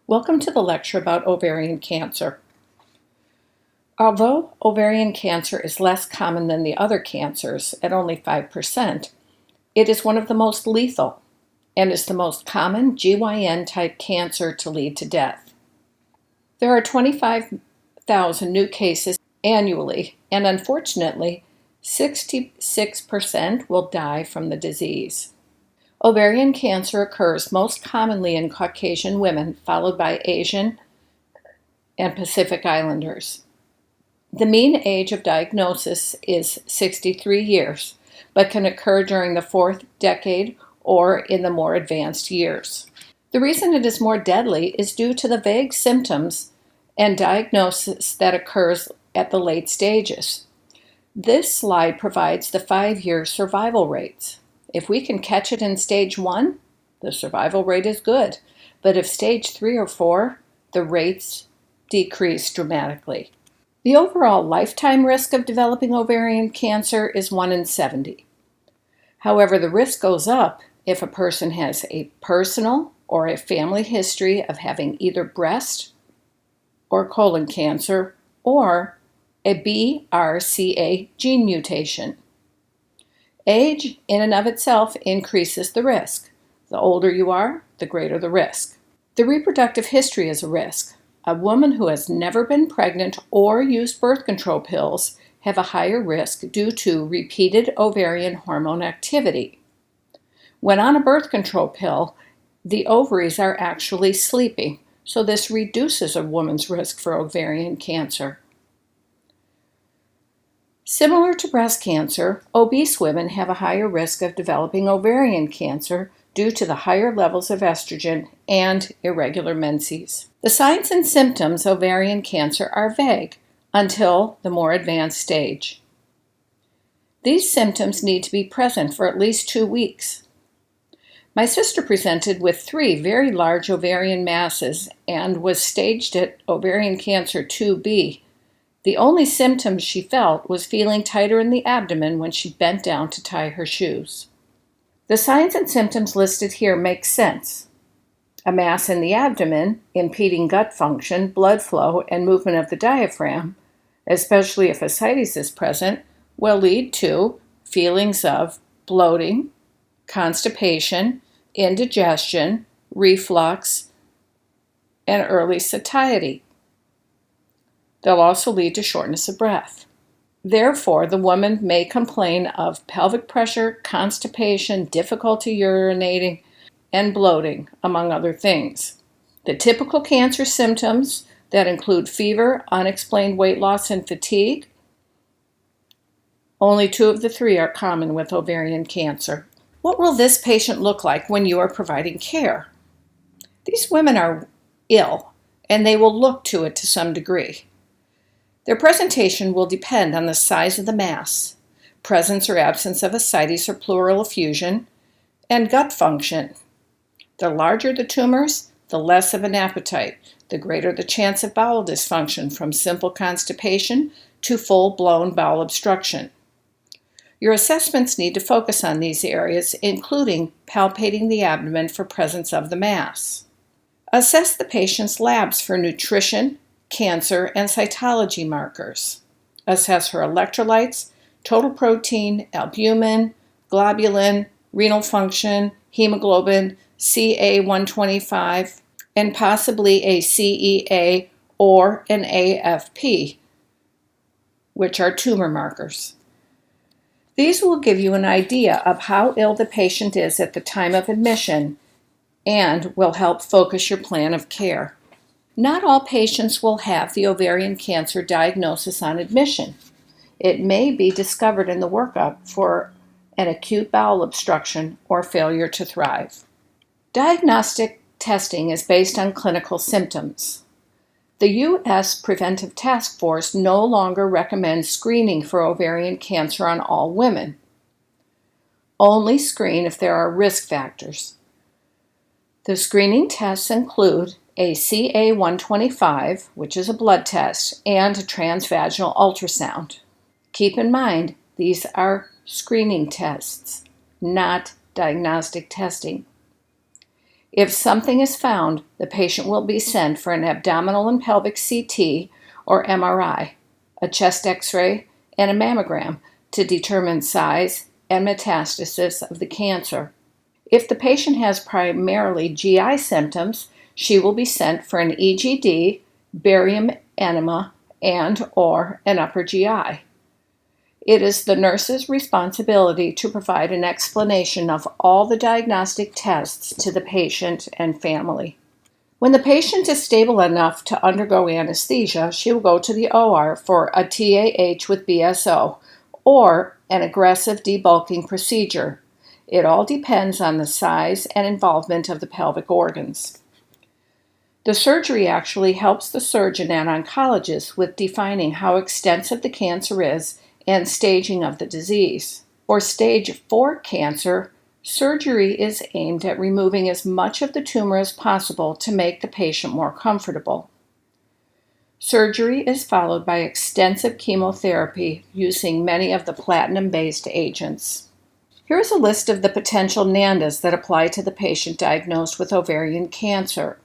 Welcome to the lecture about ovarian cancer. Although ovarian cancer is less common than the other cancers at only 5%, it is one of the most lethal and is the most common GYN-type cancer to lead to death. There are 25,000 new cases annually, and unfortunately, 66% will die from the disease. Ovarian cancer occurs most commonly in Caucasian women, followed by Asian and Pacific Islanders. The mean age of diagnosis is 63 years, but can occur during the fourth decade or in the more advanced years. The reason it is more deadly is due to the vague symptoms and diagnosis that occurs at the late stages. This slide provides the 5-year survival rates. If we can catch it in stage 1, the survival rate is good, but if stage 3 or 4, the rates decrease dramatically. The overall lifetime risk of developing ovarian cancer is 1 in 70. However, the risk goes up if a person has a personal or a family history of having either breast or colon cancer or a BRCA gene mutation. Age, in and of itself, increases the risk. The older you are, the greater the risk. The reproductive history is a risk. A woman who has never been pregnant or used birth control pills have a higher risk due to repeated ovarian hormone activity. When on a birth control pill, the ovaries are actually sleeping, so this reduces a woman's risk for ovarian cancer. Similar to breast cancer, obese women have a higher risk of developing ovarian cancer due to the higher levels of estrogen and irregular menses. The signs and symptoms of ovarian cancer are vague until the more advanced stage. These symptoms need to be present for at least 2 weeks. My sister presented with 3 very large ovarian masses and was staged at ovarian cancer 2B. The only symptoms she felt was feeling tighter in the abdomen when she bent down to tie her shoes. The signs and symptoms listed here make sense. A mass in the abdomen, impeding gut function, blood flow, and movement of the diaphragm, especially if ascites is present, will lead to feelings of bloating, constipation, indigestion, reflux, and early satiety. They'll also lead to shortness of breath. Therefore, the woman may complain of pelvic pressure, constipation, difficulty urinating, and bloating, among other things. The typical cancer symptoms that include fever, unexplained weight loss, and fatigue. Only 2 of the 3 are common with ovarian cancer. What will this patient look like when you are providing care? These women are ill, and they will look to it to some degree. Their presentation will depend on the size of the mass, presence or absence of ascites or pleural effusion, and gut function. The larger the tumors, the less of an appetite, the greater the chance of bowel dysfunction from simple constipation to full-blown bowel obstruction. Your assessments need to focus on these areas, including palpating the abdomen for presence of the mass. Assess the patient's labs for nutrition, cancer, and cytology markers. Assess her electrolytes, total protein, albumin, globulin, renal function, hemoglobin, CA-125, and possibly a CEA or an AFP, which are tumor markers. These will give you an idea of how ill the patient is at the time of admission and will help focus your plan of care. Not all patients will have the ovarian cancer diagnosis on admission. It may be discovered in the workup for an acute bowel obstruction or failure to thrive. Diagnostic testing is based on clinical symptoms. The U.S. Preventive Task Force no longer recommends screening for ovarian cancer on all women. Only screen if there are risk factors. The screening tests include a CA-125, which is a blood test, and a transvaginal ultrasound. Keep in mind, these are screening tests, not diagnostic testing. If something is found, the patient will be sent for an abdominal and pelvic CT or MRI, a chest X-ray, and a mammogram to determine size and metastasis of the cancer. If the patient has primarily GI symptoms, she will be sent for an EGD, barium enema, and/or an upper GI. It is the nurse's responsibility to provide an explanation of all the diagnostic tests to the patient and family. When the patient is stable enough to undergo anesthesia, she will go to the OR for a TAH with BSO or an aggressive debulking procedure. It all depends on the size and involvement of the pelvic organs. The surgery actually helps the surgeon and oncologist with defining how extensive the cancer is and staging of the disease. For stage 4 cancer, surgery is aimed at removing as much of the tumor as possible to make the patient more comfortable. Surgery is followed by extensive chemotherapy using many of the platinum-based agents. Here is a list of the potential NANDAs that apply to the patient diagnosed with ovarian cancer.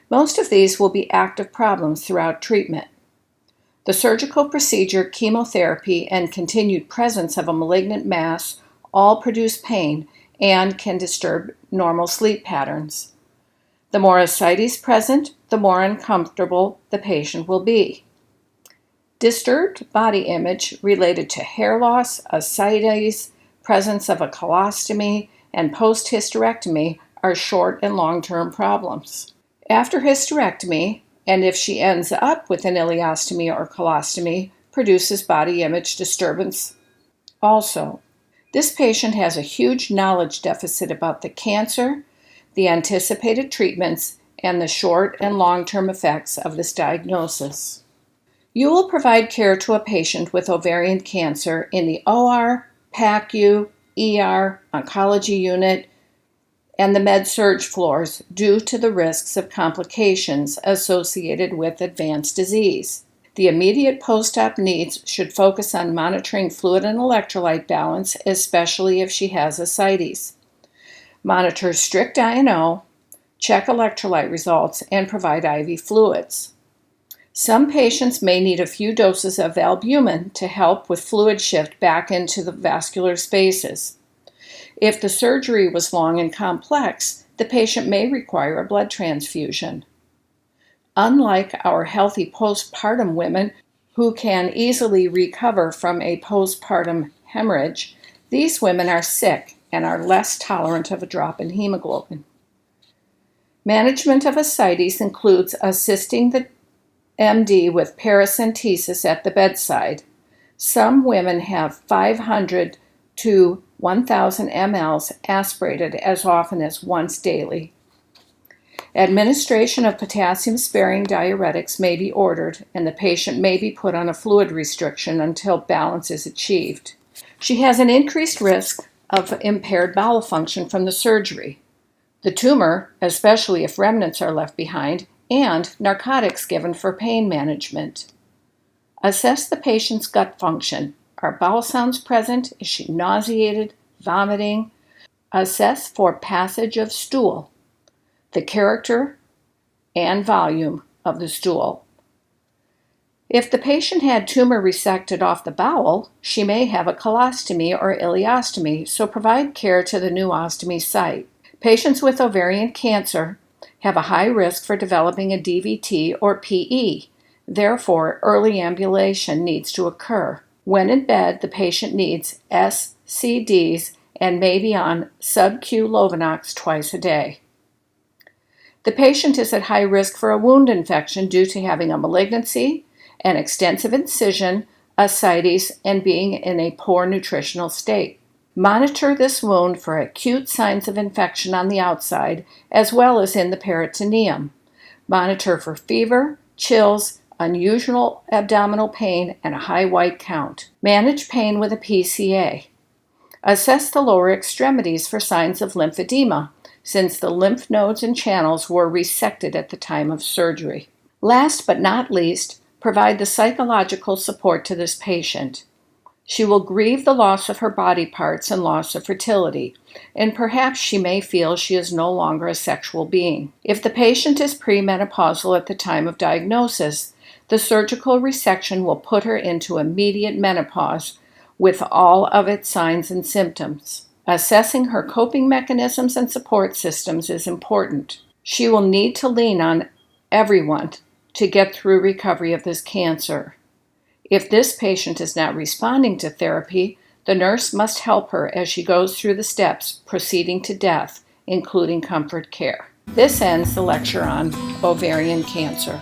Most of these will be active problems throughout treatment. The surgical procedure, chemotherapy, and continued presence of a malignant mass all produce pain and can disturb normal sleep patterns. The more ascites present, the more uncomfortable the patient will be. Disturbed body image related to hair loss, ascites, presence of a colostomy, and post-hysterectomy are short and long-term problems. After hysterectomy, and if she ends up with an ileostomy or colostomy, produces body image disturbance also. This patient has a huge knowledge deficit about the cancer, the anticipated treatments, and the short and long-term effects of this diagnosis. You will provide care to a patient with ovarian cancer in the OR, PACU, ER, oncology unit, and the med-surg floors due to the risks of complications associated with advanced disease. The immediate post-op needs should focus on monitoring fluid and electrolyte balance, especially if she has ascites. Monitor strict I&O, check electrolyte results, and provide IV fluids. Some patients may need a few doses of albumin to help with fluid shift back into the vascular spaces. If the surgery was long and complex, the patient may require a blood transfusion. Unlike our healthy postpartum women who can easily recover from a postpartum hemorrhage, these women are sick and are less tolerant of a drop in hemoglobin. Management of ascites includes assisting the MD with paracentesis at the bedside. Some women have 500 to 1,000 mLs aspirated as often as once daily. Administration of potassium-sparing diuretics may be ordered, and the patient may be put on a fluid restriction until balance is achieved. She has an increased risk of impaired bowel function from the surgery, the tumor, especially if remnants are left behind, and narcotics given for pain management. Assess the patient's gut function. Are bowel sounds present? Is she nauseated, vomiting? Assess for passage of stool, the character and volume of the stool. If the patient had tumor resected off the bowel, she may have a colostomy or ileostomy, so provide care to the new ostomy site. Patients with ovarian cancer have a high risk for developing a DVT or PE. Therefore, early ambulation needs to occur. When in bed, the patient needs SCDs and may be on sub-Q Lovenox twice a day. The patient is at high risk for a wound infection due to having a malignancy, an extensive incision, ascites, and being in a poor nutritional state. Monitor this wound for acute signs of infection on the outside as well as in the peritoneum. Monitor for fever, chills, unusual abdominal pain, and a high white count. Manage pain with a PCA. Assess the lower extremities for signs of lymphedema, since the lymph nodes and channels were resected at the time of surgery. Last but not least, provide the psychological support to this patient. She will grieve the loss of her body parts and loss of fertility, and perhaps she may feel she is no longer a sexual being. If the patient is premenopausal at the time of diagnosis, the surgical resection will put her into immediate menopause with all of its signs and symptoms. Assessing her coping mechanisms and support systems is important. She will need to lean on everyone to get through recovery of this cancer. If this patient is not responding to therapy, the nurse must help her as she goes through the steps proceeding to death, including comfort care. This ends the lecture on ovarian cancer.